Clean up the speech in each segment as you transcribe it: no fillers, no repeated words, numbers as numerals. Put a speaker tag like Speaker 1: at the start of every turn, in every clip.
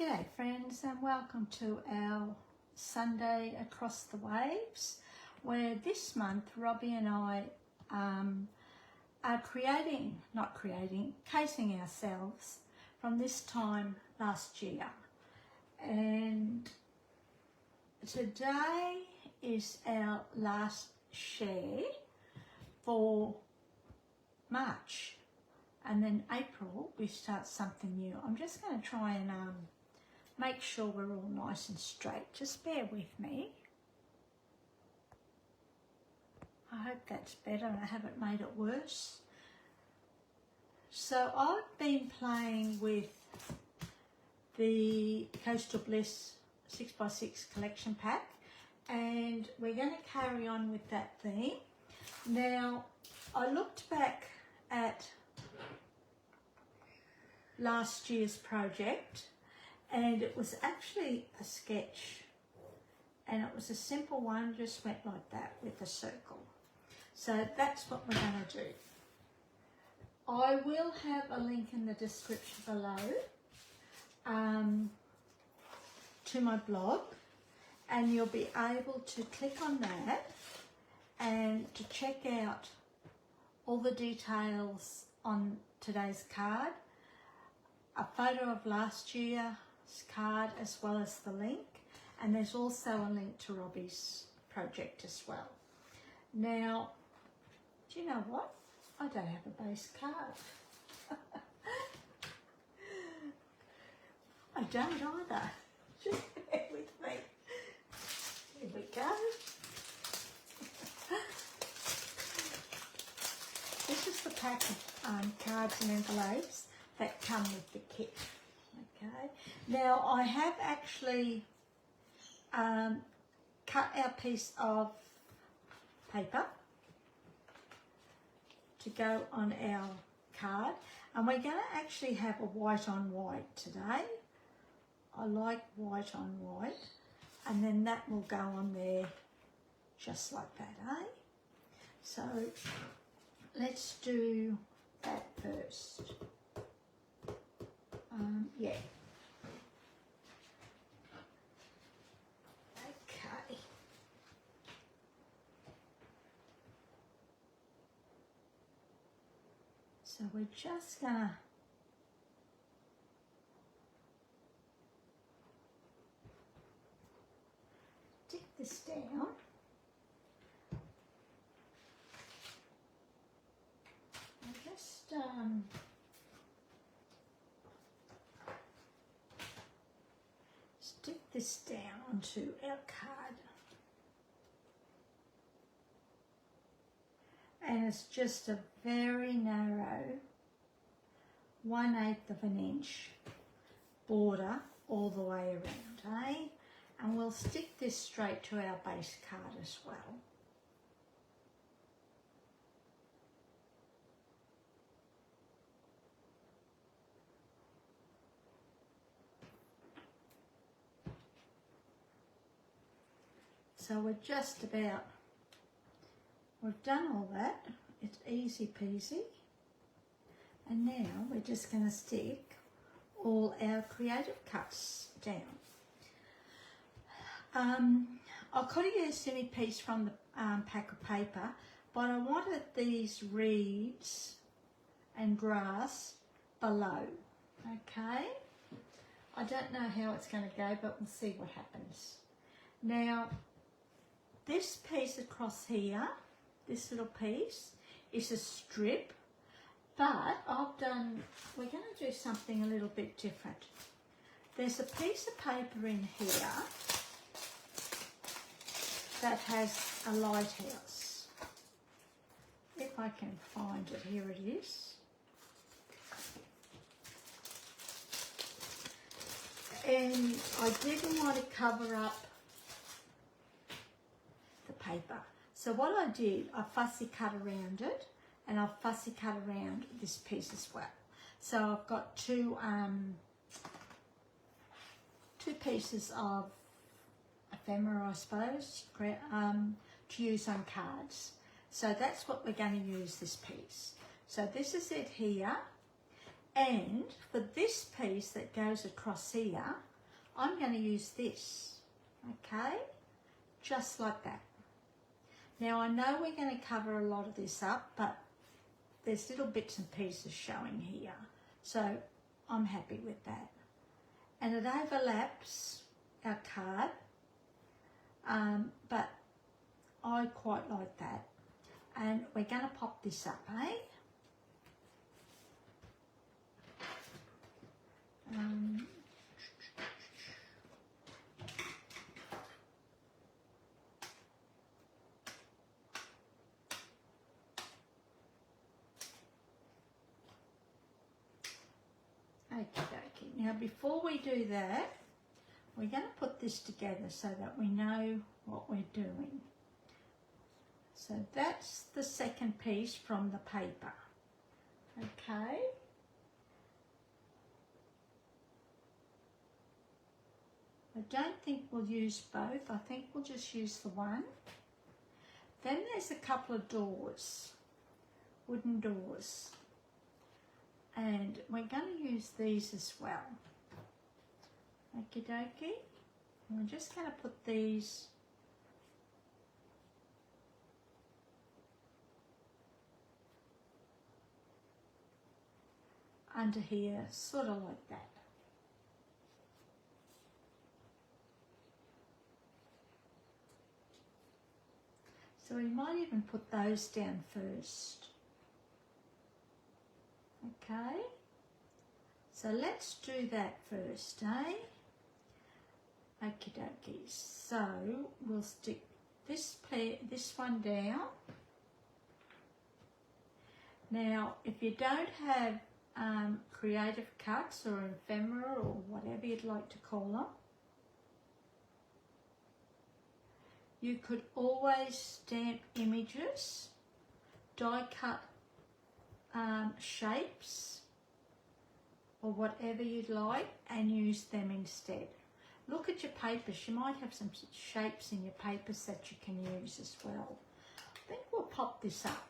Speaker 1: G'day friends, and welcome to our Sunday Across the Waves, where this month Robbie and I are casing ourselves from this time last year. And today is our last share for March. And then April, we start something new. I'm just going to try and make sure we're all nice and straight. Just bear with me. I hope that's better and I haven't made it worse. So I've been playing with the Coastal Bliss 6x6 collection pack, and we're going to carry on with that theme. Now, I looked back at last year's project, and it was actually a sketch, and it was a simple one, just went like that with a circle. So that's what we're going to do. I will have a link in the description below to my blog, and you'll be able to click on that and to check out all the details on today's card, a photo of last year's card as well as the link, and there's also a link to Robbie's project as well. Now, do you know what? I don't have a base card. I don't either. Just bear with me. Here we go. This is the pack of cards and envelopes that come with the kit. Okay. Now I have actually cut our piece of paper to go on our card, and we're going to actually have a white on white today. I like white on white, and then that will go on there just like that, eh? So let's do that first. Yeah. Okay. So we're just gonna stick this down. And just stick this down onto our card, and it's just a very narrow 1/8 of an inch border all the way around, eh? And we'll stick this straight to our base card as well. So we're just about, we've done all that. It's easy peasy. And now we're just going to stick all our creative cuts down. I could have used any piece from the pack of paper, but I wanted these reeds and grass below, okay? I don't know how it's going to go, but we'll see what happens. Now, this piece across here, this little piece, is a strip, but we're going to do something a little bit different. There's a piece of paper in here that has a lighthouse. If I can find it, here it is. And I didn't want to cover up the paper. So what I did, I fussy cut around it, and I've fussy cut around this piece as well. So I've got two pieces of ephemera, I suppose, to use on cards. So that's what we're going to use this piece. So this is it here, and for this piece that goes across here, I'm going to use this, okay, just like that. Now I know we're going to cover a lot of this up, but there's little bits and pieces showing here, so I'm happy with that. And it overlaps our card, but I quite like that. And we're going to pop this up, eh? Okey-dokey. Now before we do that, we're going to put this together so that we know what we're doing. So that's the second piece from the paper, okay? I don't think we'll use both, I think we'll just use the one. Then there's a couple of doors, wooden doors, and we're going to use these as well. Okie dokie. We're just going to put these under here, sort of like that. So we might even put those down first. Okay, so let's do that first, eh? Okie dokie. So we'll stick this one down. Now, if you don't have creative cuts or ephemera or whatever you'd like to call them, you could always stamp images, die cut shapes or whatever you'd like and use them instead. Look at your papers, you might have some shapes in your papers that you can use as well. I think we'll pop this up.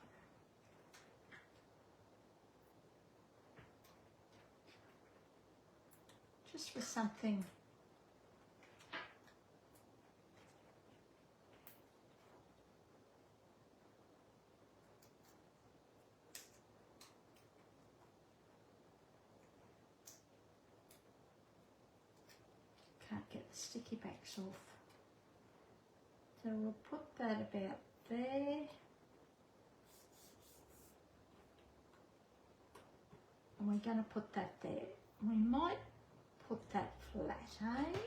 Speaker 1: Just for something. Can't get the sticky backs off. So we'll put that about there. And we're going to put that there. We might put that flat, eh?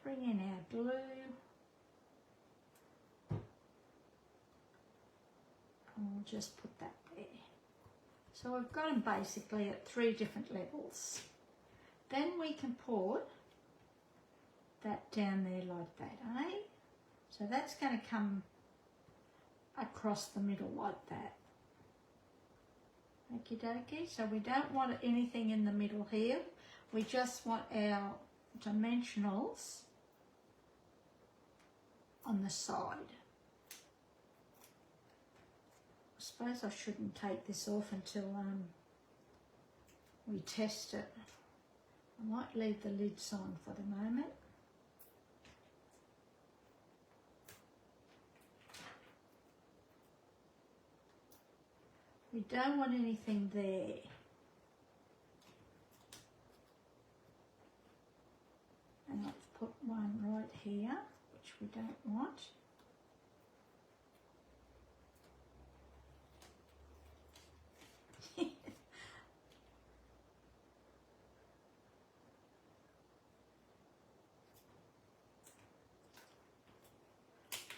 Speaker 1: Bring in our glue. And we'll just put that there. So we've got them basically at 3 different levels. Then we can put that down there like that, eh? So that's going to come across the middle like that. Okie dokie. So we don't want anything in the middle here. We just want our dimensionals on the side. I suppose I shouldn't take this off until we test it. I might leave the lids on for the moment. We don't want anything there. And let's put one right here, which we don't want.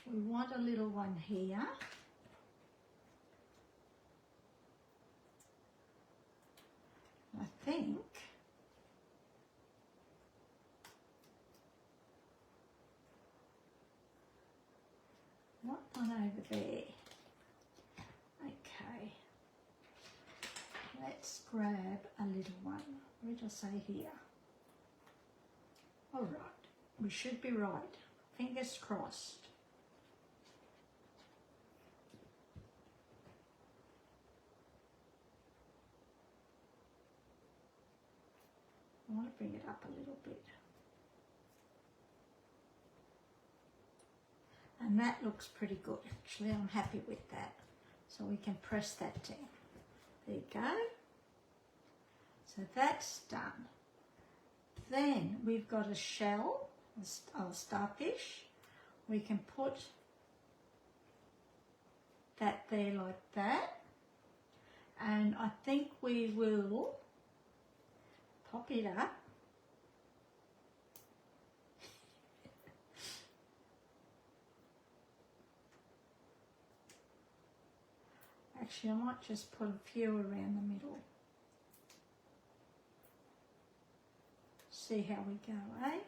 Speaker 1: We want a little one here. I think what one over there? Okay, let's grab a little one. Where did I say here? All right, we should be right. Fingers crossed. bring it up a little bit. And that looks pretty good, actually. I'm happy with that. So we can press that down. There you go. So that's done. Then we've got a shell, a starfish. We can put that there like that. And I think we will pop it up. Actually, I might just put a few around the middle. See how we go, eh?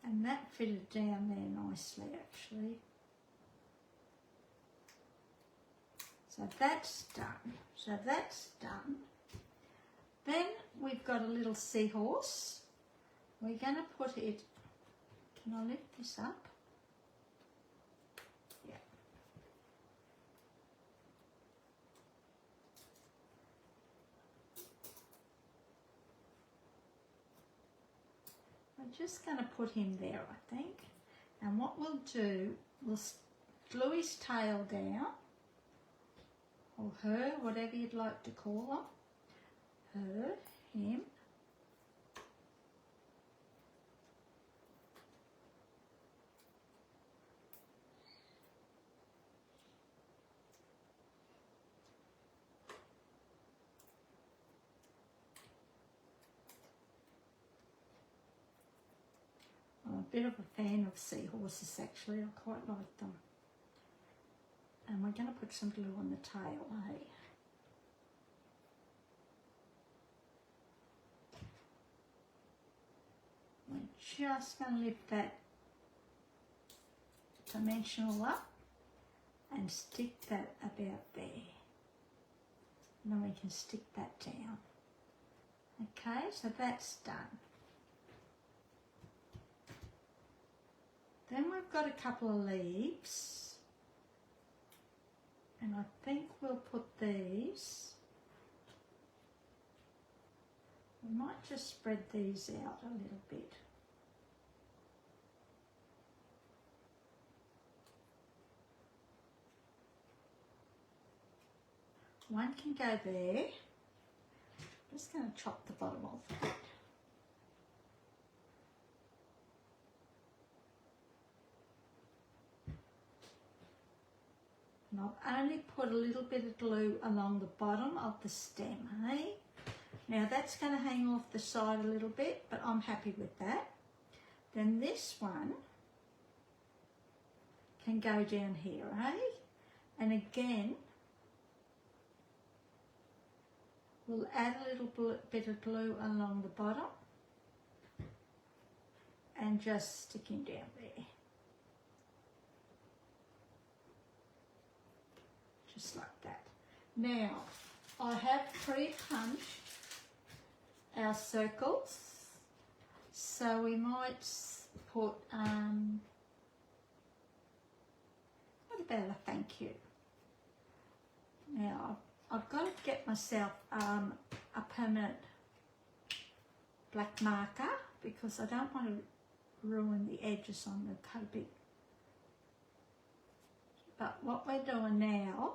Speaker 1: And that fitted down there nicely, actually. So that's done. So that's done. Then we've got a little seahorse. We're going to put it, can I lift this up? Yeah. I'm just going to put him there, I think. And what we'll do, we'll glue his tail down, or her, whatever you'd like to call them. Her, him. I'm a bit of a fan of seahorses, actually. I quite like them. And we're going to put some glue on the tail, eh? We're just going to lift that dimensional up and stick that about there. And then we can stick that down. Okay, so that's done. Then we've got a couple of leaves, and I think we'll put these, we might just spread these out a little bit. One can go there. I'm just going to chop the bottom off that. And I've only put a little bit of glue along the bottom of the stem, eh? Now that's going to hang off the side a little bit, but I'm happy with that. Then this one can go down here, eh? And again, we'll add a little bit of glue along the bottom and just stick him down there. Just like that. Now, I have pre-punched our circles, so we might put, what about a thank you? Now, I've got to get myself a permanent black marker because I don't want to ruin the edges on the coping. But what we're doing now,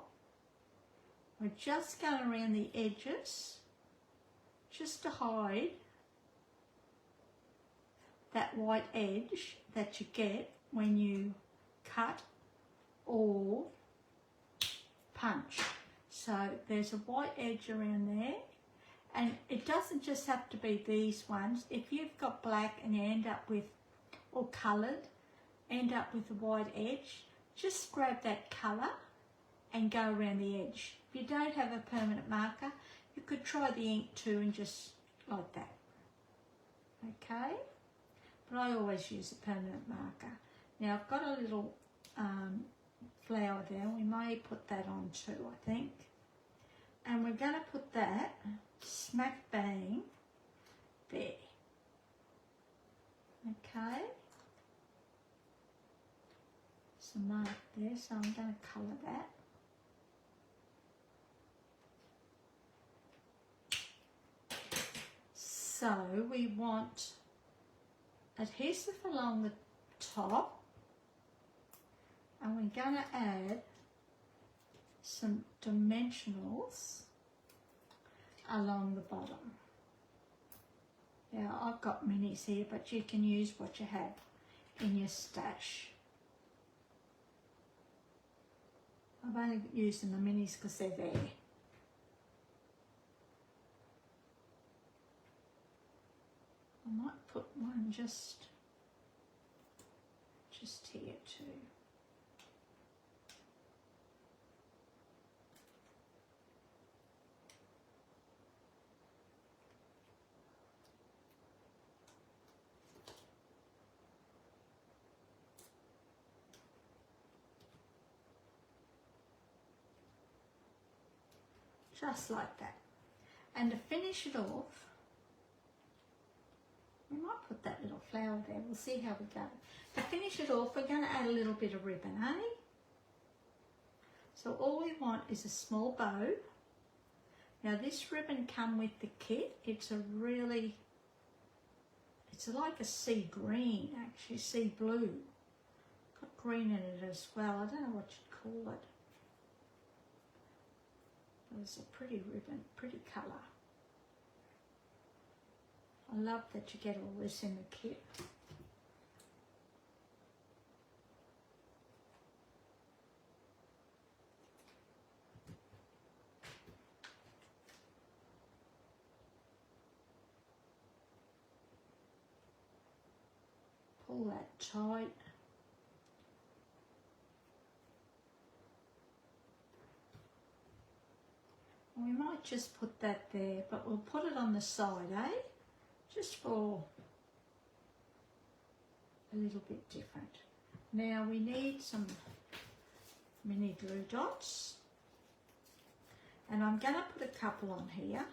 Speaker 1: we're just going around the edges just to hide that white edge that you get when you cut or punch. So there's a white edge around there, and it doesn't just have to be these ones. If you've got black and you end up with, or coloured, end up with a white edge, just grab that colour and go around the edge. If you don't have a permanent marker, you could try the ink too and just like that. Okay? But I always use a permanent marker. Now I've got a little flower there. We may put that on too, I think. And we're going to put that smack bang there. Okay? Some mark there, so I'm going to colour that. So we want adhesive along the top, and we're going to add some dimensionals along the bottom. Now I've got minis here, but you can use what you have in your stash. I'm only using the minis because they're there. I might put one just here too. Just like that. And to finish it off, we might put that little flower there. We'll see how we go. To finish it off, we're going to add a little bit of ribbon, eh? So all we want is a small bow. Now this ribbon come with the kit. It's like a sea green, actually, sea blue. Got green in it as well. I don't know what you'd call it. It's a pretty ribbon, pretty colour. I love that you get all this in the kit. Pull that tight. We might just put that there, but we'll put it on the side, eh? Just for a little bit different. Now we need some mini glue dots, and I'm going to put a couple on here.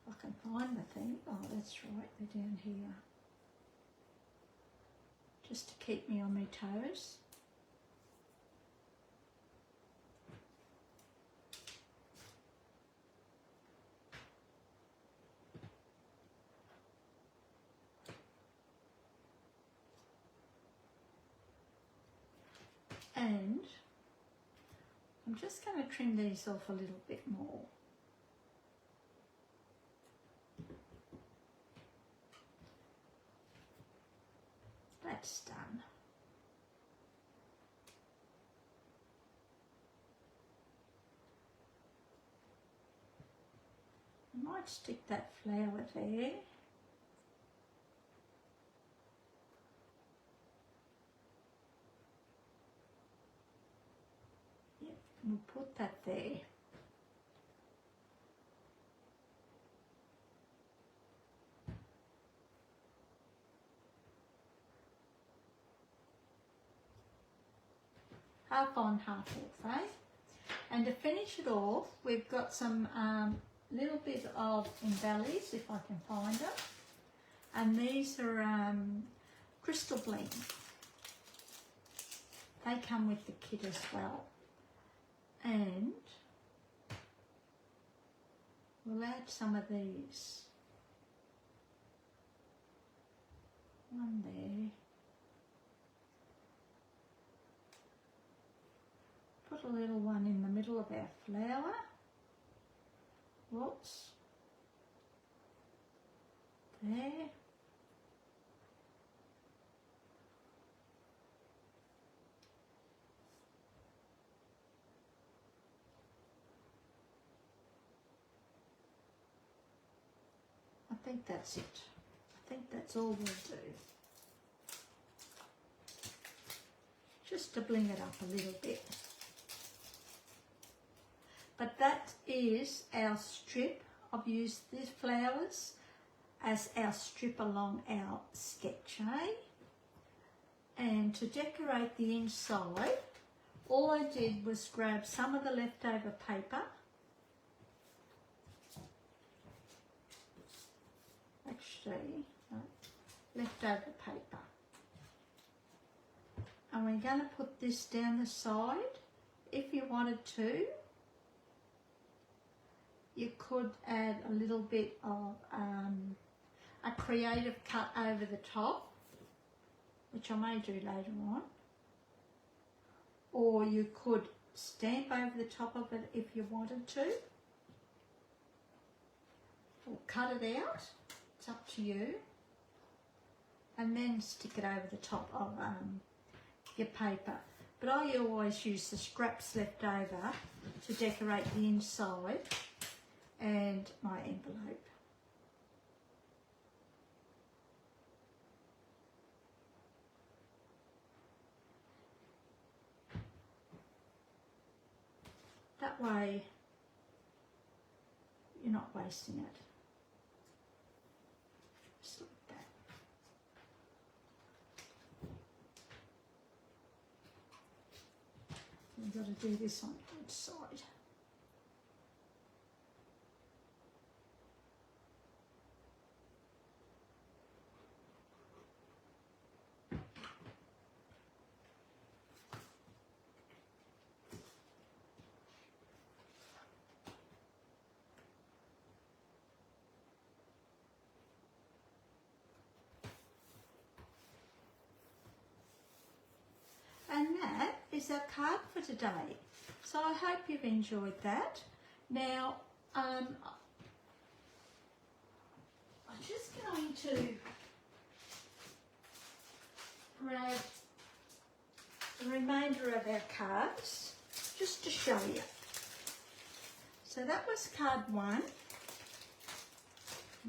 Speaker 1: If I can find the thing. Oh, that's right, they're down here. Just to keep me on my toes. And I'm just going to trim these off a little bit more. That's done. I might stick that flower there. We'll put that there. Half on, half off, eh? And to finish it off, we've got some little bit of embellies, if I can find them. And these are crystal bling. They come with the kit as well. And we'll add some of these. One there. Put a little one in the middle of our flower. Whoops. There. I think that's it. I think that's all we'll do. Just to bling it up a little bit. But that is our strip. I've used these flowers as our strip along our sketch, eh? And to decorate the inside, all I did was grab some of the leftover paper. Actually, no, leftover paper. And we're going to put this down the side. If you wanted to, you could add a little bit of a creative cut over the top, which I may do later on, or you could stamp over the top of it if you wanted to, or cut it out, it's up to you, and then stick it over the top of your paper. But I always use the scraps left over to decorate the inside and my envelope. That way you're not wasting it. Just like that. You've got to do this on each side. And that is our card for today. So I hope you've enjoyed that. Now, I'm just going to grab the remainder of our cards just to show you. So that was card 1. I'm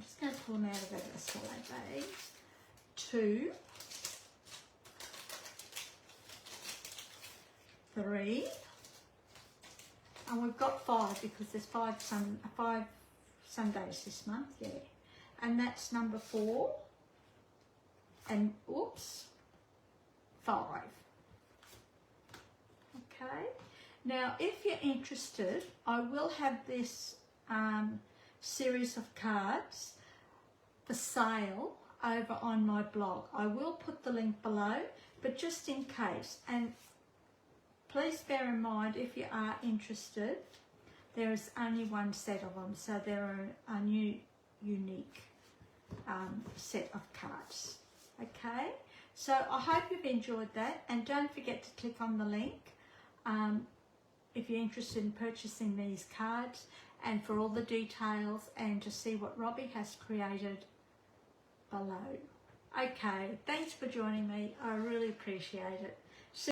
Speaker 1: just going to pull them out of our side bags. 2. 3, and we've got 5 because there's 5 Sundays this month, yeah. And that's number 4, and oops, 5. Okay. Now, if you're interested, I will have this series of cards for sale over on my blog. I will put the link below, but just in case, and please bear in mind, if you are interested, there is only one set of them, so they're a new, unique set of cards. Okay, so I hope you've enjoyed that, and don't forget to click on the link if you're interested in purchasing these cards, and for all the details, and to see what Robbie has created below. Okay, thanks for joining me. I really appreciate it.